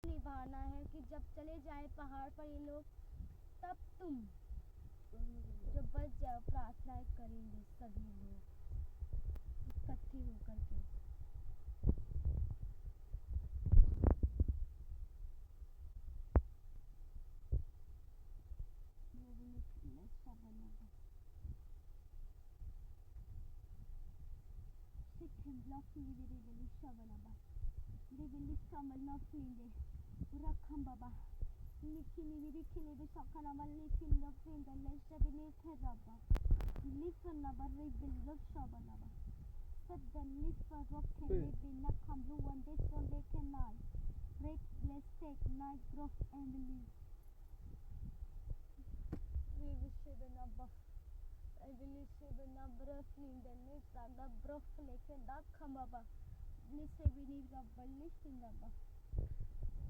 निभाना है कि जब चले जाए पहाड़ पर ये लोग, तब तुम जो बच जाओ प्रार्थनाएं करेंगे सभी लोग इकट्ठे होकर के।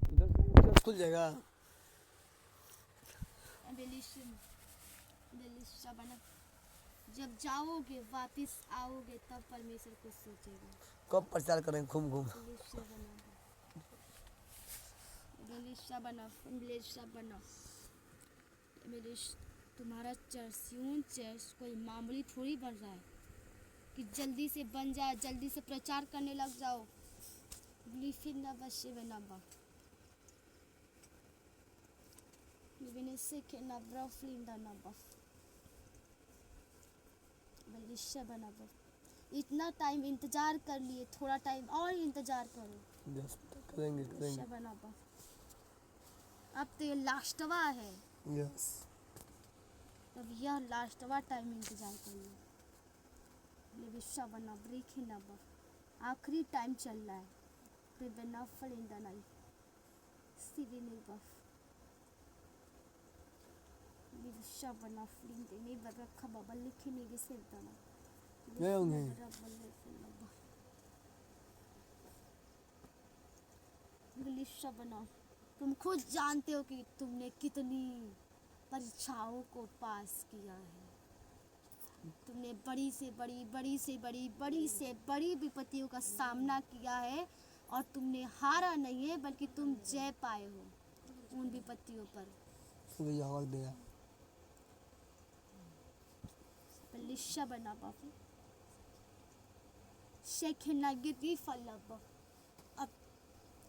इधर खुल जाएगा। जब जाओगे वापिस आओगे तब परमेश्वर कुछ सोचेगा। कब प्रचार करें घूम घूम। तुम्हारा चर्च कोई मामूली थोड़ी बन रहा है कि जल्दी से बन जाए, जल्दी से प्रचार करने लग जाओ। इतना टाइम इंतजार कर लिए, थोड़ा टाइम और इंतजार करो। करेंगे। अब तो ये लास्टवा है। यस। अब यह लास्टवा टाइम इंतजार करिए। आखिरी टाइम चल रहा है। गए होंगे। तुम खुद जानते हो कि तुमने कितनी परीक्षाओं को पास किया है। तुमने बड़ी से बड़ी विपत्तियों का सामना किया है और तुमने हारा नहीं है, बल्कि तुम जय पाए हो उन विपत्तियों पर।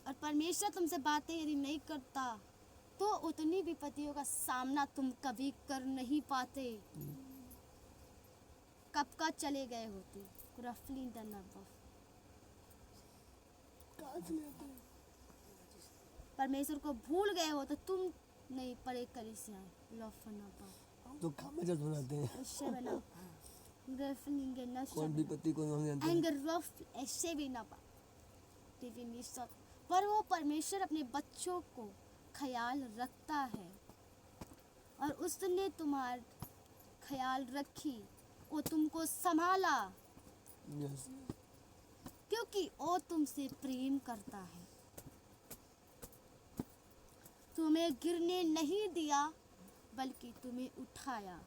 और परमेश्वर तुमसे बातें यदि नहीं करता तो उतनी विपत्तियों का सामना तुम कभी कर नहीं पाते। कब का चले गए होते। परमेश्वर को भूल गए हो तो तुम नहीं परे करे से आए। तो काम में जब बनाते हैं कौन विपत्ति को हम जानते हैं। पर वो परमेश्वर अपने बच्चों को ख्याल रखता है और उसने तुम्हारा ख्याल रखी, वो तुमको संभाला। यस। क्योंकि वो तुमसे प्रेम करता है। तुम्हें गिरने नहीं दिया बल्कि तुम्हें उठाया,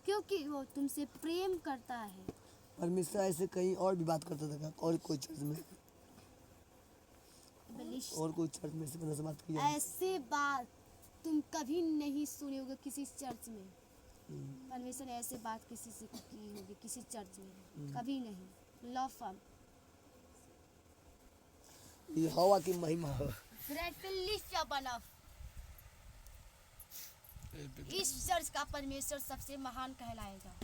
क्योंकि वो तुमसे प्रेम करता है। परमेश्वर ऐसे कहीं और भी बात करता था और कोई चर्च में से बात की है? ऐसे बात तुम कभी नहीं सुने होगे किसी चर्च में। परमेश्वर ने ऐसे बात किसी से की होगी किसी चर्च में? कभी नहीं। ये हवा की महिमा है। इस चर्च का परमेश्वर सबसे महान कहलाएगा।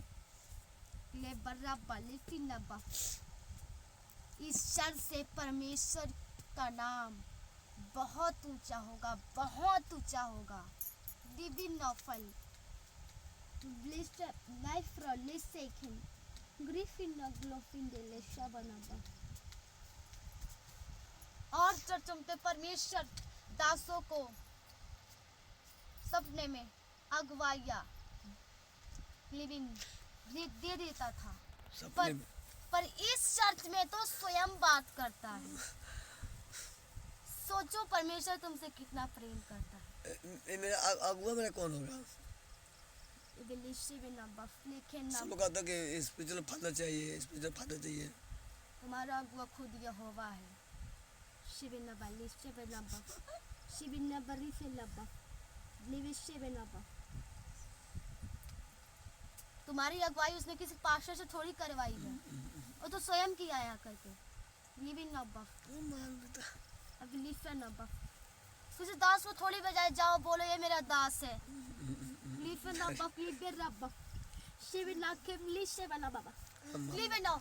इस चर्च से परमेश्वर का नाम बहुत ऊंचा होगा, बहुत ऊंचा होगा। और चर्चों में परमेश्वर दासों को सपने में अगुवाइया दे देता था। पर इस चर्च में तो स्वयं बात करता है। सोचो परमेश्वर तुमसे कितना प्रेम करता है। मेरा अगुआ मेरा कौन होगा? सब कहता कि स्पिरिचुअल फादर चाहिए, स्पिरिचुअल फादर चाहिए। तुम्हारा अगुआ खुद यहोवा है। Shibinaba, Lishabinaba, Shibinaba, Rifilaba, Livishabinaba. तुम्हारी अगुवाई उसने किसी पास्टर से थोड़ी करवाई है, वो तो स्वयं किया है आकर के। लिविनaba, अभी लिफनaba, किसी दास को थोड़ी बजाए जाओ बोलो ये मेरा दास है। लिफनaba, लिबेरaba, शिविनाके लिशेबनaba, लिविनो।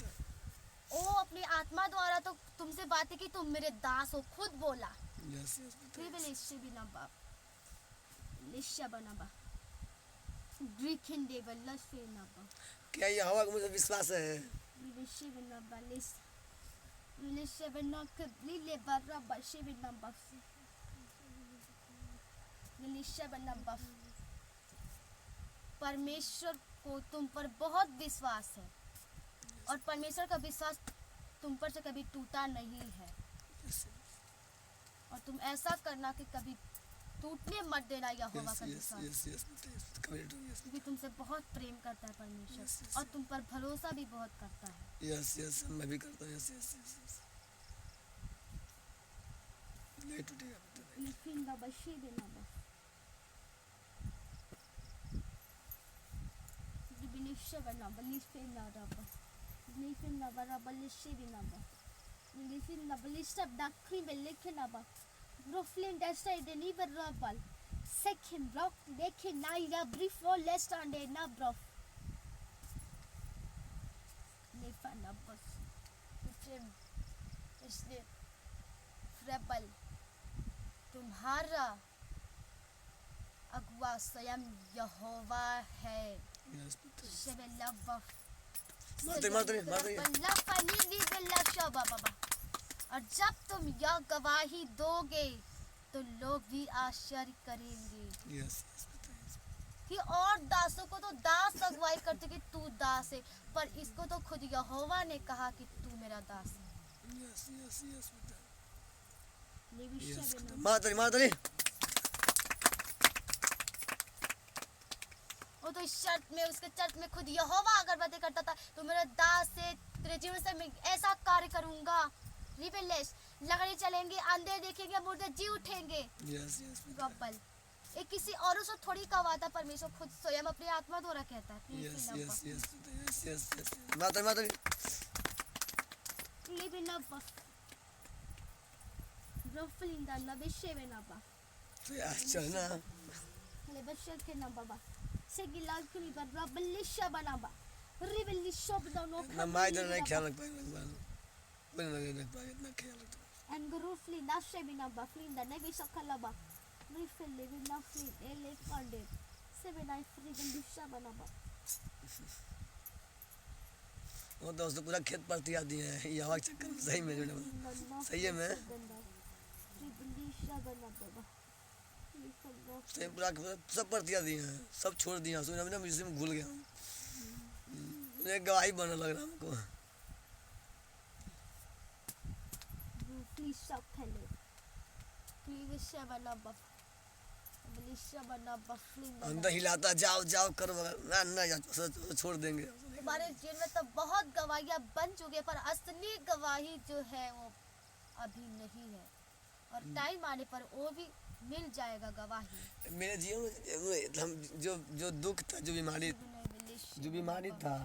ओ अपनी आत्मा द्वारा तो तुमसे बातें की, तुम मेरे दास हो, खुद बोला। लिविलिशेबिनaba, लिशेबनaba, ड्रिखिंडेबल लशेनaba, क्या यहोवा को मुझे विश्वास है? लिशेबिनaba, लिशेबिनके लिलेबरaba, शिबिनaba, लिशेबिनaba। परमेश्वर को तुम पर बहुत विश्वास है और परमेश्वर का विश्वास तुम पर से कभी टूटा नहीं है। और तुम ऐसा करना कि कभी टूटने मत देना यहोवा का विश्वास, क्योंकि तुमसे बहुत प्रेम करता है परमेश्वर और तुम पर भरोसा भी बहुत करता है। यस मैं भी करता हूँ। यस नहीं टूटेगा। लिफिनaba, शिबिनaba, लिबिनिशेबनaba, लिफिनaba, लिफिनaba, लिशिबिनaba, लिफिनaba, लिशबदाक्रिबे लिखिनaba, Roflin desta deliver rabal. Second rock lekin naira brief or less on the nabrof. Lifanabas. इसलिए rebel तुम्हारा अगुआ स्वयं यहोवा है। और जब तुम यह गवाही दोगे तो लोग भी आश्चर्य करेंगे। कि और दासों को तो दास अगुवाई करते कि तू दास है, पर इसको तो खुद यहोवा ने कहा कि तू मेरा दास है। मातरी वो तो इस चर्च में, उसके चर्च में खुद यहोवा अगर बातें करता था, तो मेरा दास है, तेरे जीवन से मैं ऐसा कार्य करूंगा। रिबेलियस लकड़ी चलेंगे, अंधे देखेंगे, मुर्दे जी उठेंगे। गब्बल ये किसी और से थोड़ी कहा था, परमेश्वर खुद स्वयं अपनी आत्मा द्वारा कहता है। मातरी लिबिनaba, रफलिंदा बेशेबेनaba, चलना लेबशकेनaba, सेगिलाक्रिबा रबलिशबनaba, रिबलिशबदनो ना मैं इधर नहीं ख्याल रख पाएगा। इतना ख्याल रखता and Gruflinda Shebinaba, Flinda Nebishakalaba, Rifili, Naflin, Elephant, 7 I freaking Shabanaba. वो तो उसने पूरा खेत परती आती है ये हवा के चक्कर में। सही में सही है। मैं सही पूरा सब परती आती हैं, सब छोड़ दिया। सुना मैंने मुझसे में भूल गया। मुझे गवाही बनने लग रहा हमको। अंदर हिलाता जाओ करो, ना छोड़ देंगे। तुम्हारे जीवन में तो बहुत गवाहियां बन चुकी है, पर असली गवाही जो है वो अभी नहीं है, और टाइम आने पर वो भी मिल जाएगा गवाही। मेरे जीवन में जो दुख था, जो बीमारी था